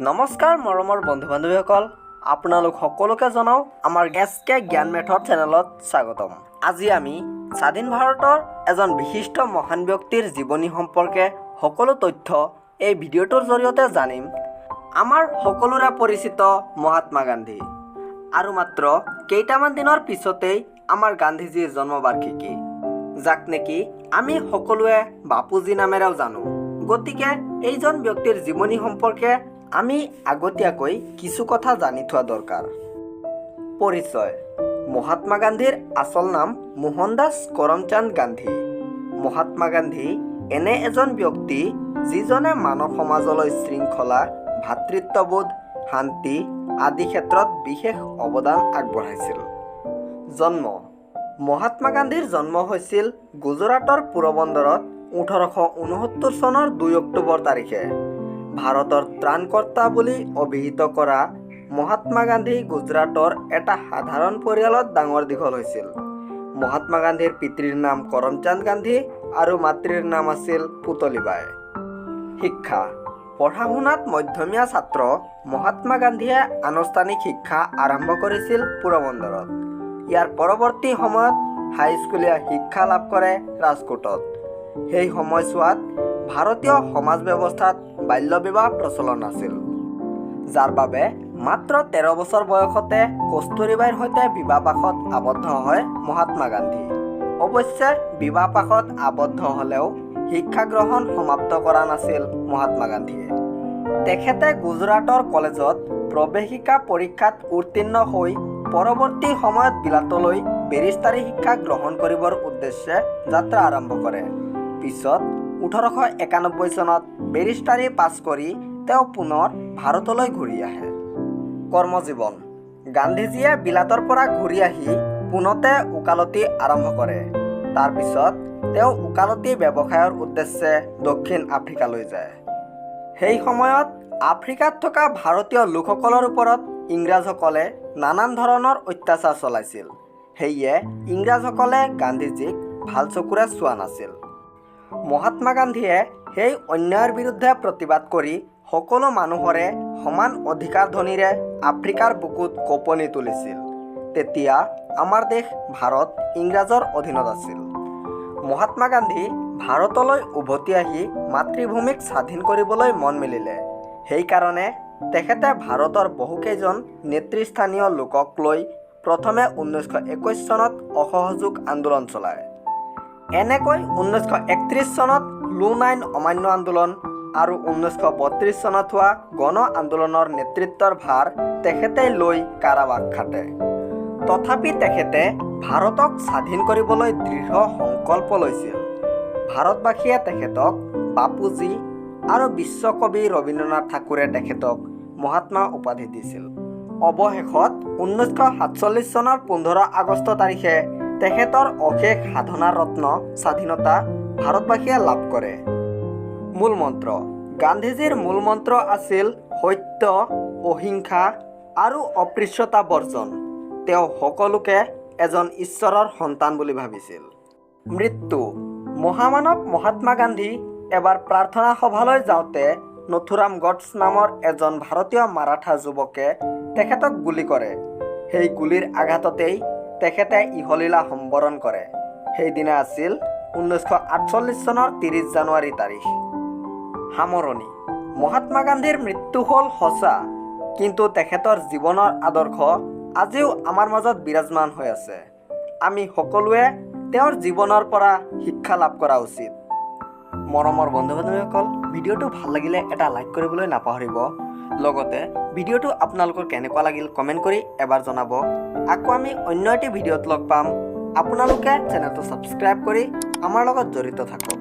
নমস্কাৰ মৰমৰ বন্ধু বান্ধৱীসকল, আপোনালোক সকলোকে জনাওঁ আমাৰ SK জ্ঞান মেথড চেনেলত স্বাগতম। আজি আমি স্বাধীন ভাৰতৰ এজন বিশিষ্ট মহান ব্যক্তিৰ জীৱনী সম্পৰ্কে সকলো তথ্য এই ভিডিঅ'টোৰ জৰিয়তে জানিম। আমাৰ সকলোৰে পৰিচিত মহাত্মা গান্ধী, আৰু মাত্ৰ কেইটামান দিনৰ পিছতেই আমাৰ গান্ধীজীৰ জন্মবাৰ্ষিকী, যাক নেকি আমি সকলোৱে বাপুজী নামেৰেও জানো। গতিকে এইজন ব্যক্তিৰ জীৱনী সম্পৰ্কে আমি আগতীয়াকৈ কিছু কথা জানি থোৱা দৰকাৰ। পৰিচয়: মহাত্মা গান্ধীৰ আচল নাম মোহনদাস কৰমচান্দ গান্ধী। মহাত্মা গান্ধী এনে এজন ব্যক্তি যিজনে মানৱ সমাজলৈ শৃংখলা, ভাতৃত্ববোধ, শান্তি আদি ক্ষেত্ৰত বিশেষ অৱদান আগবঢ়াইছিল। জন্ম: মহাত্মা গান্ধীৰ জন্ম হৈছিল গুজৰাটৰ পোৰবন্দৰত 1869 চনৰ 2 অক্টোবৰ তাৰিখে। ভাৰতৰ ত্ৰাণকৰ্তা বুলি অভিহিত কৰা মহাত্মা গান্ধী গুজৰাটৰ এটা সাধাৰণ পৰিয়ালত ডাঙৰ দীঘল হৈছিল। মহাত্মা গান্ধীৰ পিতৃৰ নাম কৰমচান্দ গান্ধী আৰু মাতৃৰ নাম আছিল পুতলীবাই। শিক্ষা: পঢ়া শুনাত মধ্যমীয়া ছাত্ৰ মহাত্মা গান্ধীয়ে আনুষ্ঠানিক শিক্ষা আৰম্ভ কৰিছিল পোৰবন্দৰত। ইয়াৰ পৰৱৰ্তী সময়ত হাইস্কুলীয়া শিক্ষা লাভ কৰে ৰাজকোটত। সেই সময়ছোৱাত ভাৰতীয় সমাজ ব্যৱস্থাত বাল্য বিবাহ প্ৰচলন আছিল, যাৰ বাবে মাত্ৰ 13 বছৰ বয়সতে কস্তুৰীবাইৰ সৈতে বিবাহপাশত আবদ্ধ হয় মহাত্মা গান্ধী। অৱশ্যে বিবাহপাশত আবদ্ধ হ'লেও শিক্ষা গ্ৰহণ সমাপ্ত কৰা নাছিল মহাত্মা গান্ধীয়ে। তেখেতে গুজৰাটৰ কলেজত প্ৰৱেশিকা পৰীক্ষাত উত্তীৰ্ণ হৈ পৰৱৰ্তী সময়ত বিলাতলৈ বেৰিষ্টাৰী শিক্ষা গ্ৰহণ কৰিবৰ উদ্দেশ্যে যাত্ৰা আৰম্ভ কৰে। পিছত 1891 চনত বেৰিষ্টাৰী পাছ কৰি তেওঁ পুনৰ ভাৰতলৈ ঘূৰি আহে। কৰ্মজীৱন: গান্ধীজীয়ে বিলাতৰ পৰা ঘূৰি আহি পুনতে ওকালতি আৰম্ভ কৰে। তাৰ পিছত তেওঁ ওকালতি ব্যৱসায়ৰ উদ্দেশ্যে দক্ষিণ আফ্ৰিকালৈ যায়। সেই সময়ত আফ্ৰিকাত থকা ভাৰতীয় লোকসকলৰ ওপৰত ইংৰাজসকলে নানান ধৰণৰ অত্যাচাৰ চলাইছিল। সেয়ে ইংৰাজসকলে গান্ধীজীক ভাল চকুৰে চোৱা নাছিল। মহাত্মা গান্ধীয়ে সেই অন্যায়ৰ বিৰুদ্ধে প্ৰতিবাদ কৰি সকলো মানুহৰে সমান অধিকাৰ ধ্বনিৰে আফ্ৰিকাৰ বুকুত কঁপনি তুলিছিল। তেতিয়া আমাৰ দেশ ভাৰত ইংৰাজৰ অধীনত আছিল। মহাত্মা গান্ধী ভাৰতলৈ উভতি আহি মাতৃভূমিক স্বাধীন কৰিবলৈ মন মেলিলে। সেইকাৰণে তেখেতে ভাৰতৰ বহুকেইজন নেতৃস্থানীয় লোকক লৈ প্ৰথমে 1921 চনত অসহযোগ আন্দোলন চলায়। এনেকৈ 1931 চনত লোন আইন অমান্য আন্দোলন আৰু 1932 চনত হোৱা গণ আন্দোলনৰ নেতৃত্বৰ ভাৰ তেখেতে লৈ কাৰাবাস খাটে। তথাপি তেখেতে ভাৰতক স্বাধীন কৰিবলৈ দৃঢ় সংকল্প লৈছিল। ভাৰতবাসীয়ে তেখেতক বাপুজী আৰু বিশ্বকবি ৰবীন্দ্ৰনাথ ঠাকুৰে তেখেতক মহাত্মা উপাধি দিছিল। অৱশেষত 1947 চনৰ 15 আগষ্ট তাৰিখে তেখেতৰ অশেষ সাধনাৰ ৰত্ন স্বাধীনতা ভাৰতবাসীয়ে লাভ কৰে। মূল মন্ত্ৰ: গান্ধীজীৰ মূল মন্ত্ৰ আছিল সত্য, অহিংসা আৰু অস্পৃশ্যতা বৰ্জন। তেওঁ সকলোকে এজন ঈশ্বৰৰ সন্তান বুলি ভাবিছিল। মৃত্যু: মহামানৱ মহাত্মা গান্ধী এবাৰ প্ৰাৰ্থনা সভালৈ যাওঁতে নথুৰাম গডছ নামৰ এজন ভাৰতীয় মাৰাঠা যুৱকে তেখেতক গুলী কৰে। সেই গুলীৰ আঘাততেই তেখেতে ইহলীলা সম্বৰণ কৰে। সেইদিনা আছিল 1948 চনৰ 30 জানুৱাৰী তাৰিখ। সামৰণি: মহাত্মা গান্ধীৰ মৃত্যু হ'ল সঁচা, কিন্তু তেখেতৰ জীৱনৰ আদৰ্শ আজিও আমাৰ মাজত বিৰাজমান হৈ আছে। আমি সকলোৱে তেওঁৰ জীৱনৰ পৰা শিক্ষা লাভ কৰা উচিত। মৰমৰ বন্ধু বান্ধৱীসকল, ভিডিঅ'টো ভাল লাগিলে এটা লাইক কৰিবলৈ নাপাহৰিব। লগতে ভিডিঅ'টো আপোনালোকৰ কেনেকুৱা লাগিল কমেণ্ট কৰি এবাৰ জনাব। আকৌ আমি অন্য এটি ভিডিঅ'ত লগ পাম। আপোনালোকে চেনেলটো ছাবস্ক্ৰাইব কৰি আমাৰ লগত জড়িত থাকক।